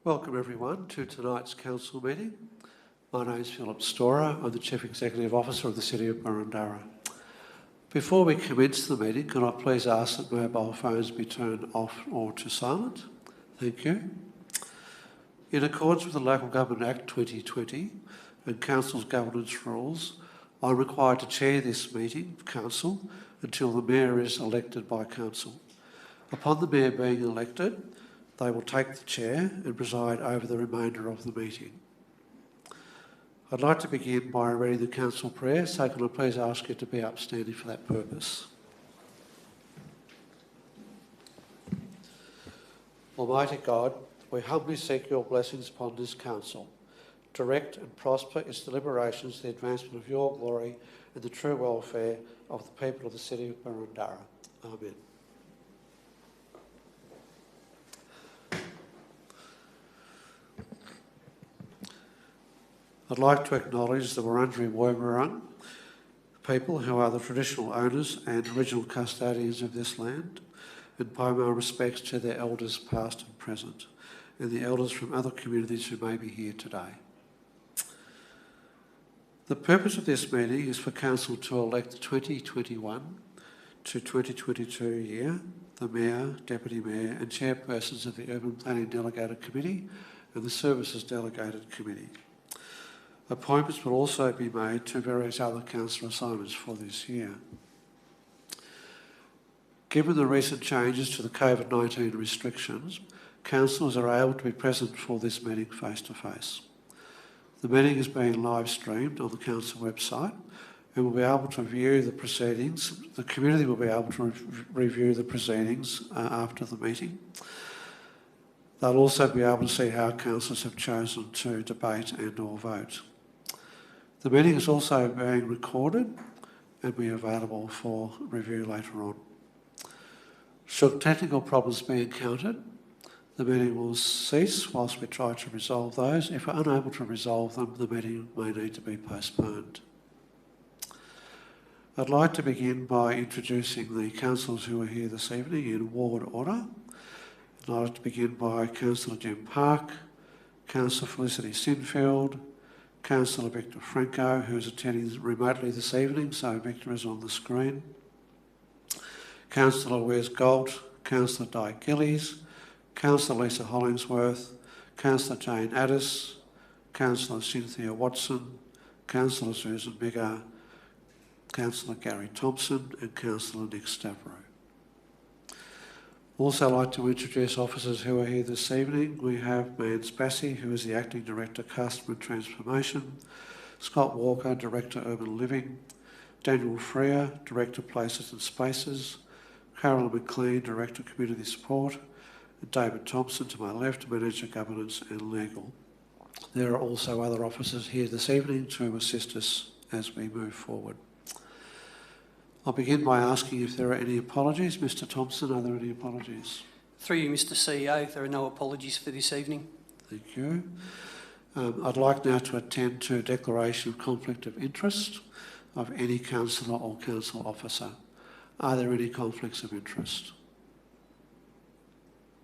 Welcome everyone to tonight's council meeting. My name is Philip Storer. I'm the Chief Executive Officer of the City of Boroondara. Before we commence the meeting, can I please ask that mobile phones be turned off or to silent? Thank you. In accordance with the Local Government Act 2020 and Council's governance rules, I'm required to chair this meeting of Council until the Mayor is elected by Council. Upon the Mayor being elected, they will take the chair and preside over the remainder of the meeting. I'd like to begin by reading the council prayer, so can I please ask you to be upstanding for that purpose. Almighty God, we humbly seek your blessings upon this council. Direct and prosper its deliberations to the advancement of your glory and the true welfare of the people of the City of Boroondara. Amen. I'd like to acknowledge the Wurundjeri Woi-wurrung people who are the traditional owners and original custodians of this land, and pay my respects to their elders past and present, and the elders from other communities who may be here today. The purpose of this meeting is for Council to elect the 2021 to 2022 year, the Mayor, Deputy Mayor and Chairpersons of the Urban Planning Delegated Committee and the Services Delegated Committee. Appointments will also be made to various other council assignments for this year. Given the recent changes to the COVID-19 restrictions, councillors are able to be present for this meeting face-to-face. The meeting is being live streamed on the council website and will be able to view the proceedings. The community will be able to review the proceedings after the meeting. They'll also be able to see how councillors have chosen to debate and or vote. The meeting is also being recorded and will be available for review later on. Should technical problems be encountered, the meeting will cease whilst we try to resolve those. If we're unable to resolve them, the meeting may need to be postponed. I'd like to begin by introducing the councillors who are here this evening in ward order. I'd like to begin by Councillor Jim Park, Councillor Felicity Sinfield, Councillor Victor Franco, who is attending remotely this evening, so Victor is on the screen. Councillor Wes Galt, Councillor Di Gillies, Councillor Lisa Hollingsworth, Councillor Jane Addis, Councillor Cynthia Watson, Councillor Susan Biggar, Councillor Gary Thompson and Councillor Nick Stavro. Also like to introduce officers who are here this evening. We have Mans Bassey, who is the Acting Director, Customer Transformation, Scott Walker, Director, Urban Living, Daniel Freer, Director, Places and Spaces, Carolyn McLean, Director, Community Support, and David Thompson to my left, Manager, Governance and Legal. There are also other officers here this evening to assist us as we move forward. I'll begin by asking if there are any apologies. Mr Thompson, are there any apologies? Through you, Mr CEO, there are no apologies for this evening. Thank you. I'd like now to attend to a declaration of conflict of interest of any councillor or council officer. Are there any conflicts of interest?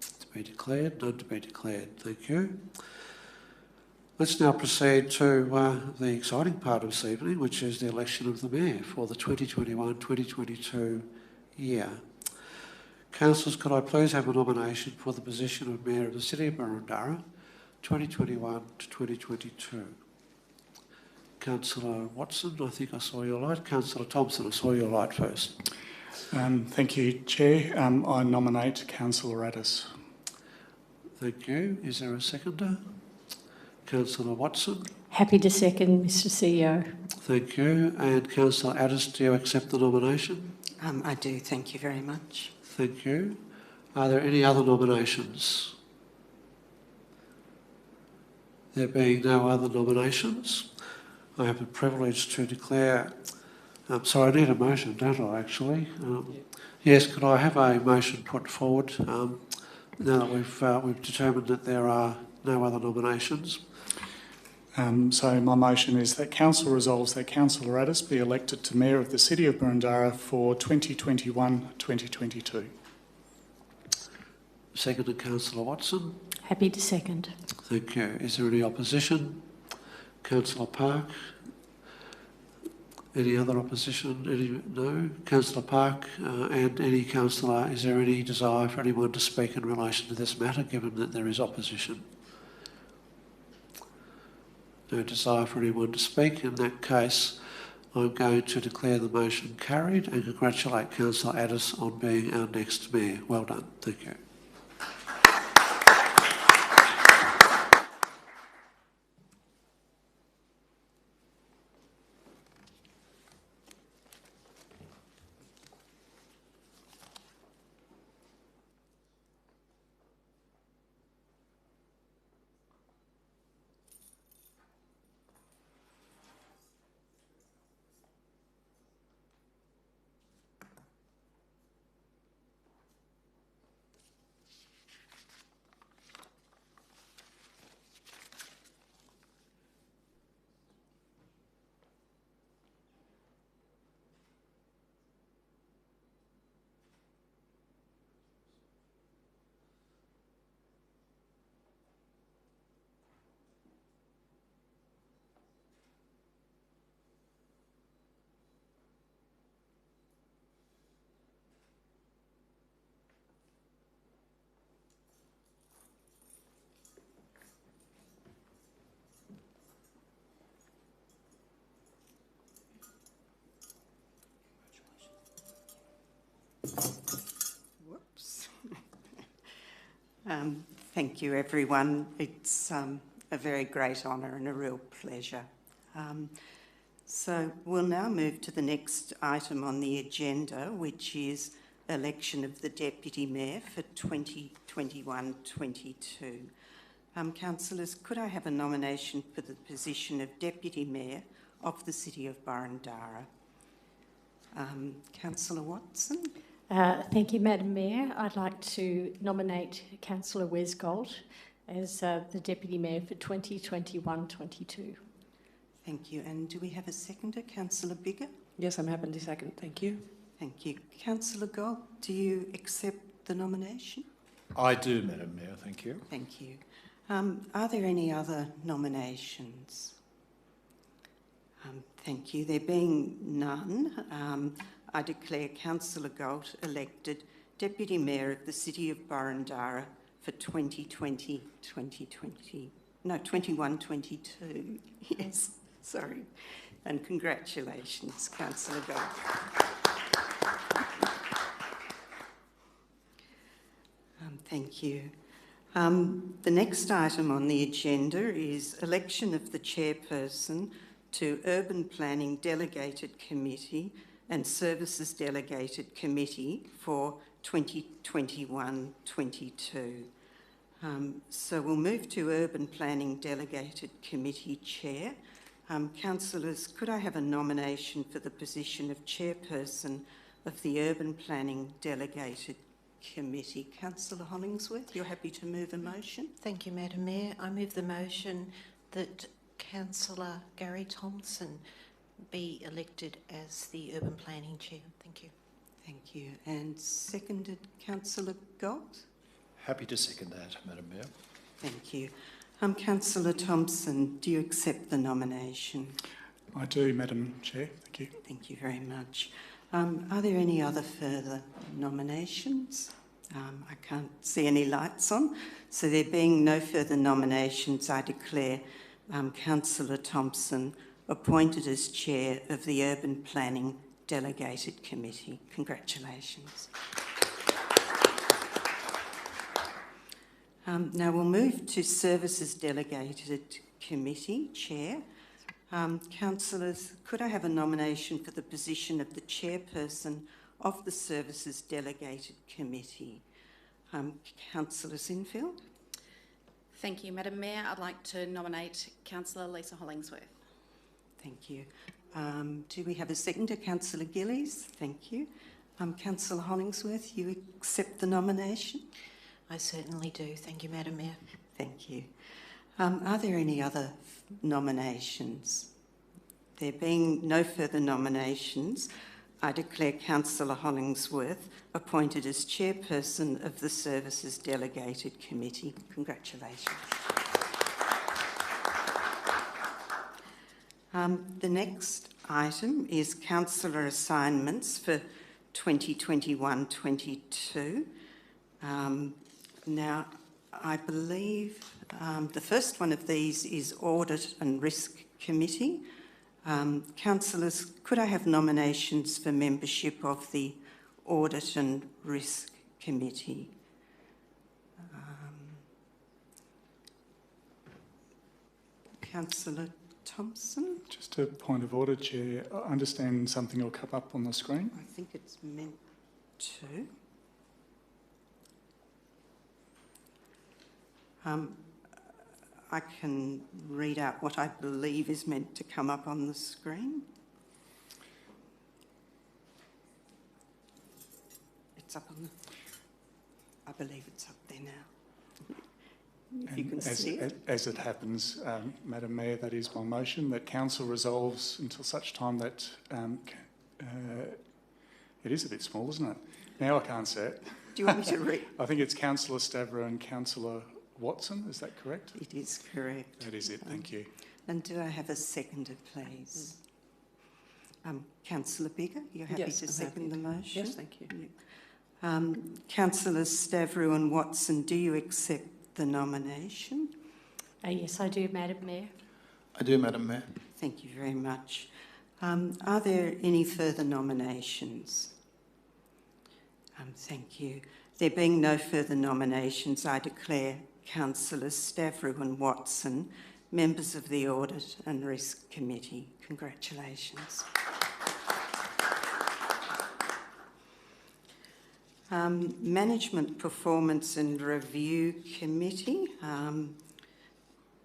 To be declared? None to be declared. Thank you. Let's now proceed to the exciting part of this evening, which is the election of the Mayor for the 2021-2022 year. Councillors, could I please have a nomination for the position of Mayor of the City of Boroondara, 2021 to 2022? Councillor Watson, I think I saw your light. Councillor Thompson, I saw your light first. Thank you, Chair. I nominate Councillor Addis. Thank you. Is there a seconder? Councillor Watson. Happy to second, Mr CEO. Thank you. And Councillor Addis, do you accept the nomination? I do, thank you very much. Thank you. Are there any other nominations? There being no other nominations, I have the privilege to declare... sorry, I need a motion, don't I, actually? Yes, could I have a motion put forward now that we've determined that there are no other nominations? So my motion is that Council resolves that Councillor Addis be elected to Mayor of the City of Boroondara for 2021-2022. Seconded Councillor Watson. Happy to second. Thank you. Is there any opposition? Councillor Park. Any other opposition? No? Councillor Park and any councillor, is there any desire for anyone to speak in relation to this matter, given that there is opposition? No desire for anyone to speak. In that case, I'm going to declare the motion carried and congratulate Councillor Addis on being our next mayor. Well done. Thank you. Whoops. Thank you, everyone. It's a very great honour and a real pleasure. So we'll now move to the next item on the agenda, which is election of the Deputy Mayor for 2021-22. Councillors, could I have a nomination for the position of Deputy Mayor of the City of Burundara? Councillor Watson? Thank you, Madam Mayor. I'd like to nominate Councillor Wes Gold as the Deputy Mayor for 2021-22. Thank you. And do we have a seconder? Councillor Bigger? Yes, I'm happy to second. Thank you. Thank you. Councillor Gold, do you accept the nomination? I do, Madam Mayor, thank you. Thank you. Are there any other nominations? Thank you. There being none, I declare Councillor Gold elected Deputy Mayor of the City of Burundara for 21-22. Yes, sorry. And congratulations, Councillor Gold. Thank you. The next item on the agenda is election of the chairperson to Urban Planning Delegated Committee and Services Delegated Committee for 2021-22. So we'll move to Urban Planning Delegated Committee Chair. Councillors, could I have a nomination for the position of Chairperson of the Urban Planning Delegated Committee? Councillor Hollingsworth, you're happy to move a motion? Thank you, Madam Mayor. I move the motion that Councillor Gary Thompson be elected as the Urban Planning Chair. Thank you. Thank you. And seconded, Councillor Gold? Happy to second that, Madam Mayor. Thank you. Councillor Thompson, do you accept the nomination? I do, Madam Chair. Thank you. Thank you very much. Are there any other further nominations? I can't see any lights on. So there being no further nominations, I declare Councillor Thompson appointed as Chair of the Urban Planning Delegated Committee. Congratulations. Now we'll move to Services Delegated Committee Chair. Councillors, could I have a nomination for the position of the Chairperson of the Services Delegated Committee? Councillor Sinfield? Thank you, Madam Mayor. I'd like to nominate Councillor Lisa Hollingsworth. Thank you. Do we have a seconder? Councillor Gillies? Thank you. Councillor Hollingsworth, you accept the nomination? I certainly do. Thank you, Madam Mayor. Thank you. Are there any other nominations? There being no further nominations, I declare Councillor Hollingsworth appointed as Chairperson of the Services Delegated Committee. Congratulations. The next item is councillor assignments for 2021-22. Now, I believe the first one of these is Audit and Risk Committee. Councillors, could I have nominations for membership of the Audit and Risk Committee? Councillor Thompson? Just a point of order, Chair. I understand something will come up on the screen. I think it's meant to. I can read out what I believe is meant to come up on the screen. It's up on the... I believe it's up there now. If you can see it. As it happens, Madam Mayor, that is my motion, that Council resolves until such time that... it is a bit small, isn't it? Now I can't see it. Do you want me to read? I think it's Councillor Stavro and Councillor Watson, is that correct? It is correct. That is it, thank you. And do I have a seconder, please? Councillor Biggar, you're happy Yes, to I'm second happy the motion? Yes, thank you. Councillors Stavro and Watson, do you accept the nomination? Yes, I do, Madam Mayor. I do, Madam Mayor. Thank you very much. Are there any further nominations? Thank you. There being no further nominations, I declare Councillors Stavro and Watson members of the Audit and Risk Committee. Congratulations. Management Performance and Review Committee.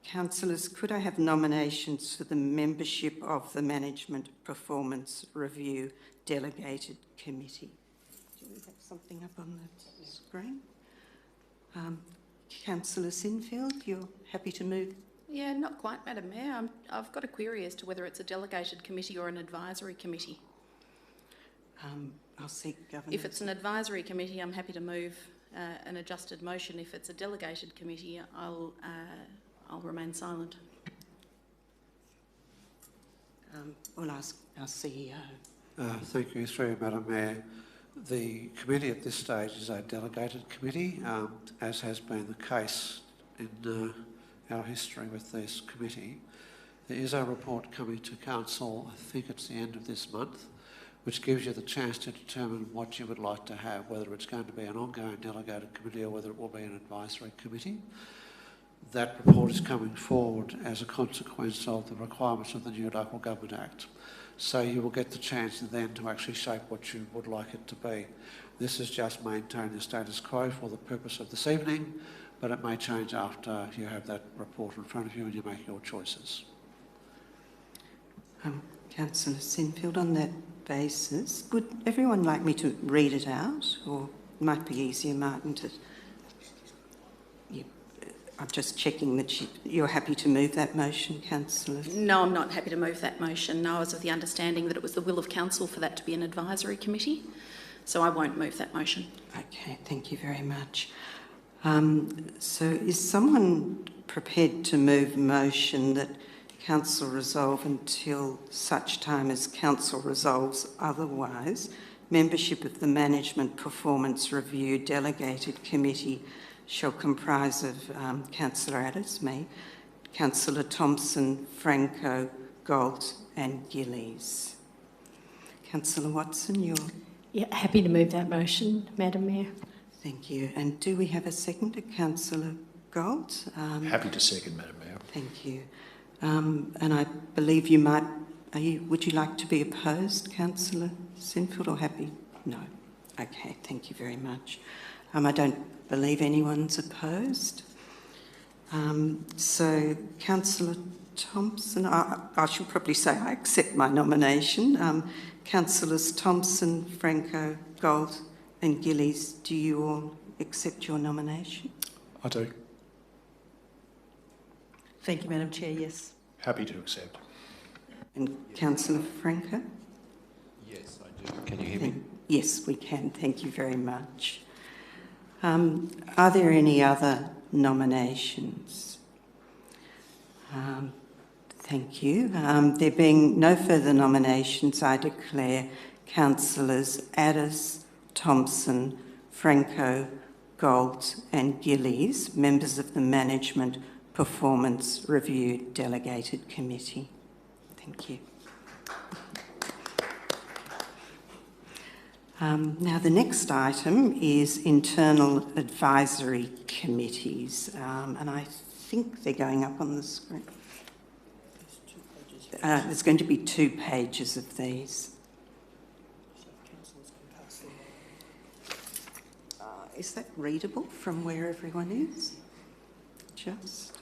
Councillors, could I have nominations for the membership of the Management Performance Review Delegated Committee? Do we have something up on the screen? Councillor Sinfield, you're happy to move? Yeah, not quite, Madam Mayor. I've got a query as to whether it's a delegated committee or an advisory committee. I'll seek governance. If it's an advisory committee, I'm happy to move an adjusted motion. If it's a delegated committee, I'll remain silent. We'll ask our CEO. Thank you, through you, Madam Mayor. The committee at this stage is a delegated committee, as has been the case in our history with this committee. There is a report coming to Council, I think it's the end of this month, which gives you the chance to determine what you would like to have, whether it's going to be an ongoing delegated committee or whether it will be an advisory committee. That report is coming forward as a consequence of the requirements of the new Local Government Act. So you will get the chance then to actually shape what you would like it to be. This is just maintaining the status quo for the purpose of this evening, but it may change after you have that report in front of you and you make your choices. Councillor Sinfield, on that basis, would everyone like me to read it out, or it might be easier, Martin, to... I'm just checking that you're happy to move that motion, Councillor. No, I'm not happy to move that motion. No, I was of the understanding that it was the will of Council for that to be an advisory committee, so I won't move that motion. Okay, thank you very much. So is someone prepared to move a motion that Council resolve until such time as Council resolves otherwise, membership of the Management Performance Review Delegated Committee shall comprise of Councillor Addis, me, Councillor Thompson, Franco, Galt and Gillies. Councillor Watson, you're... Yeah, happy to move that motion, Madam Mayor. Thank you. And do we have a second to Councillor Galt? Happy to second, Madam Mayor. Thank you. And I believe you might... would you like to be opposed, Councillor Sinfield, or happy? No. Okay, thank you very much. I don't believe anyone's opposed. So, Councillor Thompson, I should probably say I accept my nomination. Councillors Thompson, Franco, Galt and Gillies, do you all accept your nomination? I do. Thank you, Madam Chair. Yes. Happy to accept. And Councillor Franco? Yes, I Can you hear me? Yes, we can. Thank you very much. Are there any other nominations? Thank you. There being no further nominations, I declare Councillors Addis, Thompson, Franco, Golds and Gillies members of the Management Performance Review Delegated Committee. Thank you. Now, the next item is internal advisory committees, and I think they're going up on the screen. There's going to be 2 pages of these. Is that readable from where everyone is? Just.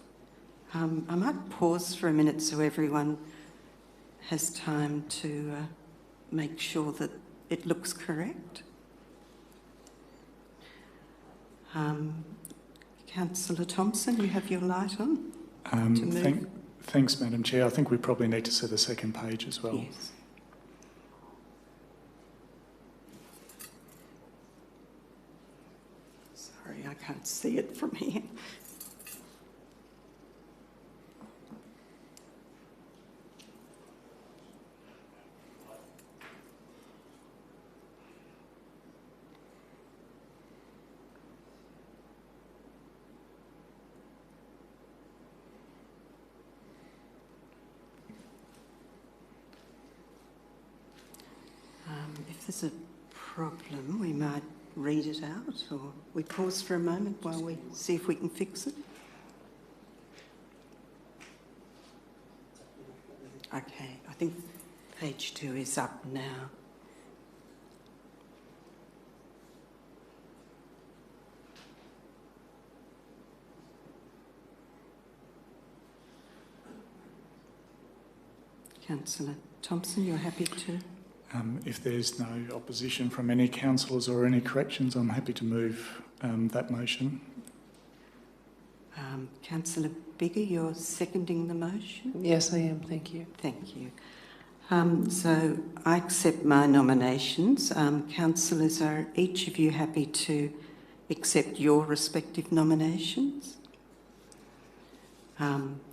I might pause for a minute so everyone has time to make sure that it looks correct. Councillor Thompson, you have your light on? To move. Thanks, Madam Chair. I think we probably need to see the second page as well. Yes. Sorry, I can't see it from here. If there's a problem, we might read it out, or we pause for a moment while we see if we can fix it. Okay, I think page 2 is up now. Councillor Thompson, you're happy to? If there's no opposition from any councillors or any corrections, I'm happy to move that motion. Councillor Bigger, you're seconding the motion? Yes, I am. Thank you. Thank you. So I accept my nominations. Councillors, are each of you happy to accept your respective nominations?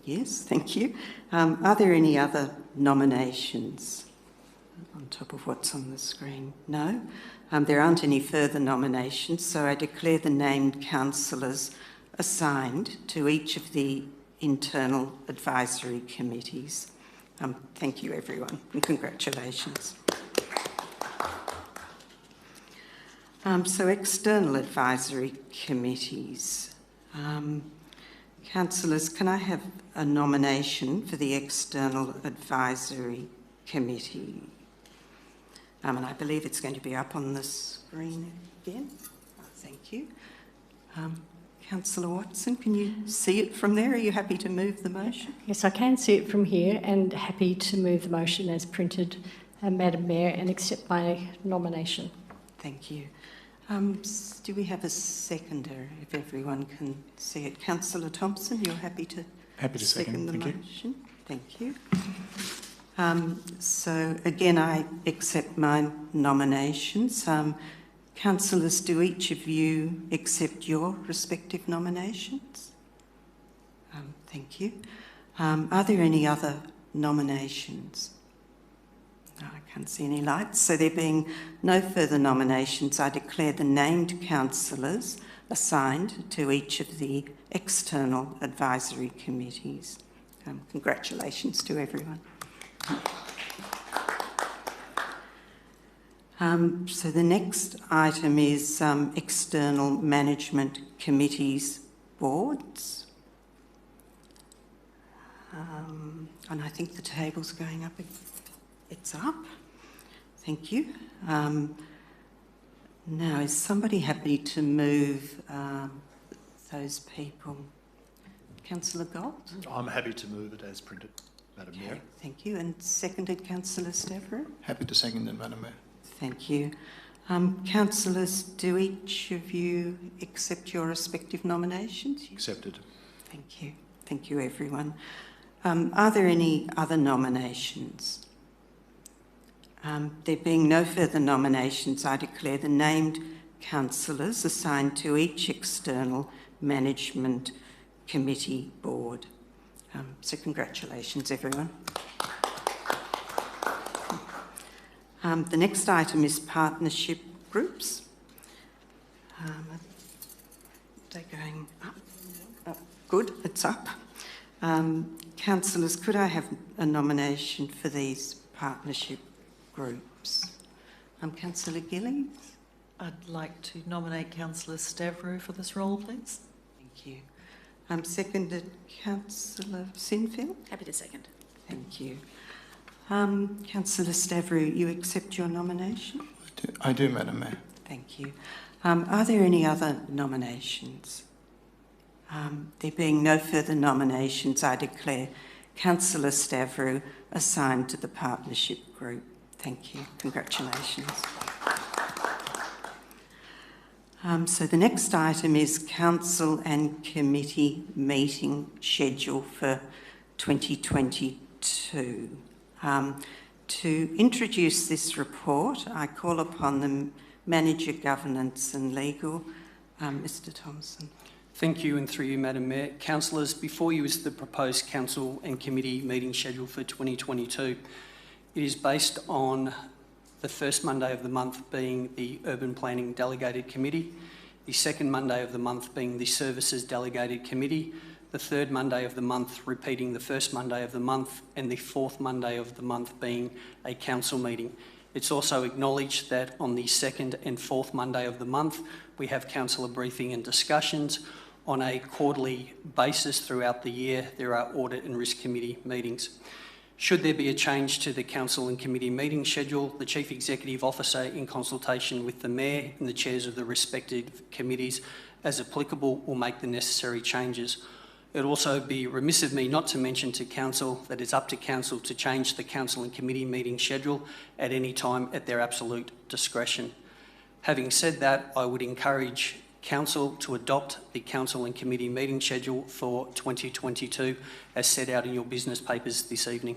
Yes, thank you. Are there any other nominations on top of what's on the screen? No. There aren't any further nominations, so I declare the named councillors assigned to each of the internal advisory committees. Thank you, everyone, and congratulations. So external advisory committees. Councillors, can I have a nomination for the external advisory committee? And I believe it's going to be up on the screen again. Thank you. Councillor Watson, can you see it from there? Are you happy to move the motion? Yes, I can see it from here and happy to move the motion as printed, Madam Mayor, and accept my nomination. Thank you. Do we have a seconder, if everyone can see it? Councillor Thompson, you're happy to second the Thank you. motion? Thank you. So again, I accept my nominations. Councillors, do each of you accept your respective nominations? Thank you. Are there any other nominations? No, I can't see any lights. So there being no further nominations, I declare the named councillors assigned to each of the external advisory committees. Congratulations to everyone. So the next item is external management committees boards. And I think the table's going up. It's up. Thank you. Now, is somebody happy to move those people? Councillor Gold? I'm happy to move it as printed, Madam Mayor. Thank you. And seconded, Councillor Stavro? Happy to second it, Madam Mayor. Thank you. Councillors, do each of you accept your respective nominations? Accepted. Thank you. Thank you, everyone. Are there any other nominations? There being no further nominations, I declare the named councillors assigned to each external management committee board. So congratulations, everyone. The next item is partnership groups. They're going up. Good, it's up. Councillors, could I have a nomination for these partnership groups? Councillor Gillies? I'd like to nominate Councillor Stavro for this role, please. Thank you. Seconded, Councillor Sinfield? Happy to second. Thank you. Councillor Stavro, you accept your nomination? I do, Madam Mayor. Thank you. Are there any other nominations? There being no further nominations, I declare Councillor Stavro assigned to the partnership group. Thank you. Congratulations. So the next item is council and committee meeting schedule for 2022. To introduce this report, I call upon the Manager, Governance and Legal, Mr Thompson. Thank you, and through you, Madam Mayor. Councillors, before you is the proposed council and committee meeting schedule for 2022. It is based on the first Monday of the month being the Urban Planning Delegated Committee, the second Monday of the month being the Services Delegated Committee, the third Monday of the month repeating the first Monday of the month, and the fourth Monday of the month being a council meeting. It's also acknowledged that on the second and fourth Monday of the month, we have councillor briefing and discussions. On a quarterly basis throughout the year, there are Audit and Risk Committee meetings. Should there be a change to the council and committee meeting schedule, the Chief Executive Officer, in consultation with the Mayor and the chairs of the respective committees, as applicable, will make the necessary changes. It would also be remiss of me not to mention to council that it's up to council to change the council and committee meeting schedule at any time at their absolute discretion. Having said that, I would encourage council to adopt the council and committee meeting schedule for 2022 as set out in your business papers this evening.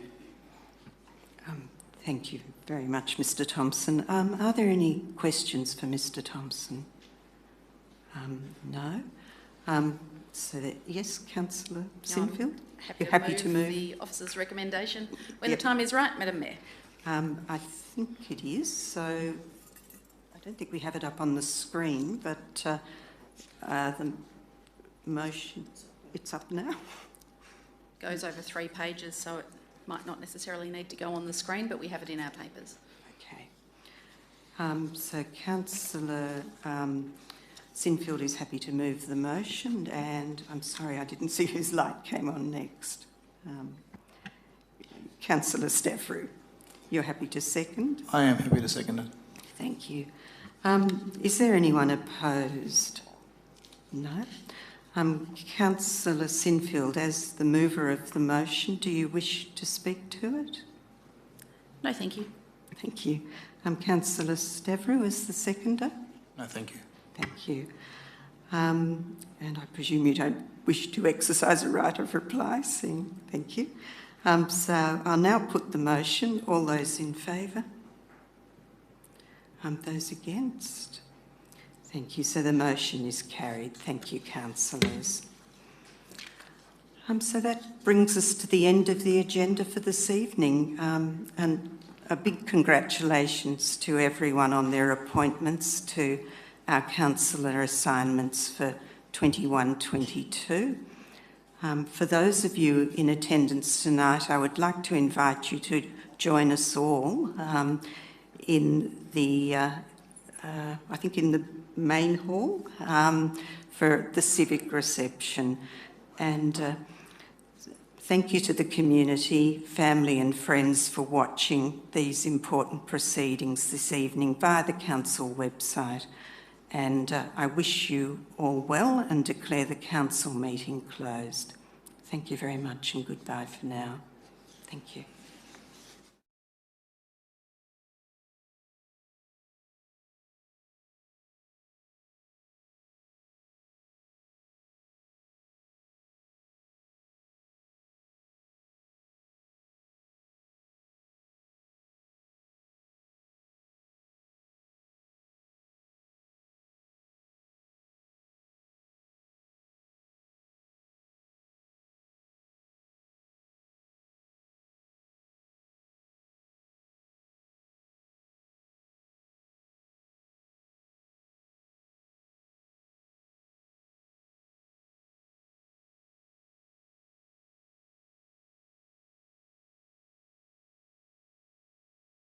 Thank you very much, Mr Thompson. Are there any questions for Mr Thompson? No. So that, yes, Councillor Sinfield? You're happy to move the officer's recommendation when Yep. the time is right, Madam Mayor. I think it is, so I don't think we have it up on the screen, but the motion, it's up now. Goes over 3 pages, so it might not necessarily need to go on the screen, but we have it in our papers. Okay. So Councillor Sinfield is happy to move the motion, and I'm sorry I didn't see whose light came on next. Councillor Stavro, you're happy to second? I am happy to second it. Thank you. Is there anyone opposed? No. Councillor Sinfield, as the mover of the motion, do you wish to speak to it? No, thank you. Thank you. Councillor Stavro as the seconder? No, thank you. Thank you. And I presume you don't wish to exercise a right of reply, seeing. Thank you. So I'll now put the motion. All those in favour? Those against? Thank you. So the motion is carried. Thank you, councillors. So that brings us to the end of the agenda for this evening. And a big congratulations to everyone on their appointments to our councillor assignments for 21-22. For those of you in attendance tonight, I would like to invite you to join us all in the, I think in the main hall for the civic reception. And thank you to the community, family and friends for watching these important proceedings this evening via the council website. And I wish you all well and declare the council meeting closed. Thank you very much and goodbye for now. Thank you.